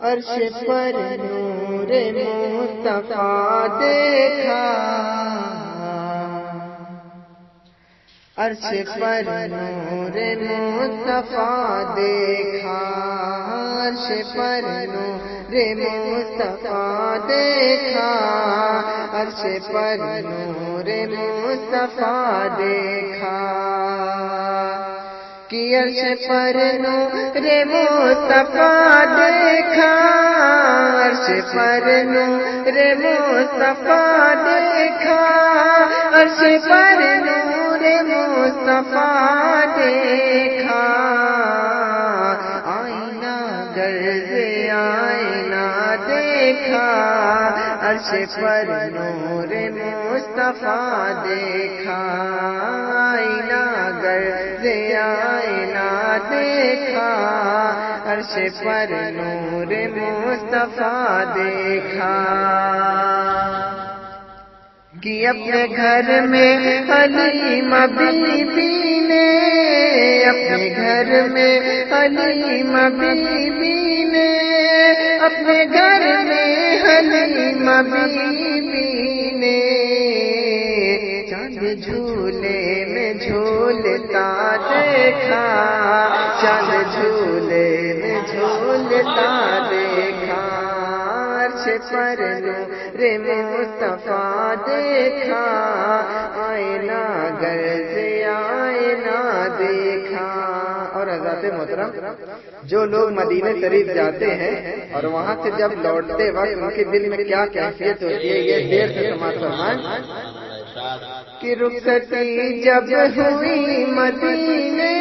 عرش پر نور مصطفیٰ دیکھا، عرش پر نور مصطفیٰ دیکھا، عرش پر نور مصطفیٰ دیکھا، عرش پر نور مصطفیٰ دیکھا، کہ عرش پر نور مصطفیٰ دیکھا، عرش پر نور مصطفیٰ دیکھا، عرش پر نور مصطفیٰ دیکھا، آئینہ گرز آئینہ دیکھا، عرش پر نور مصطفیٰ دیکھا، آئینہ گرز آئینہ دیکھا، عرش پر نور مصطفیٰ دیکھا، کہ اپنے گھر میں حلیمہ بی بی نے، اپنے گھر میں حلیمہ بی بی نے، اپنے گھر میں حلیمہ بی بی نے، چاند جھولے میں جھولتا دیکھا، چاند جھولے میں جھولتا دیکھا، عرش پر نور مصطفیٰ دیکھا، آئینہ گرز آئینہ دیکھا۔ اور حضرات محترم، جو لوگ مدینہ شریف جاتے ہیں اور وہاں سے جب لوٹتے وقت ان کے دل میں کیا کیفیت ہوتی ہے، یہ دیر سے سماعت فرمائیں کہ رخصتی جب ہوئی مدینے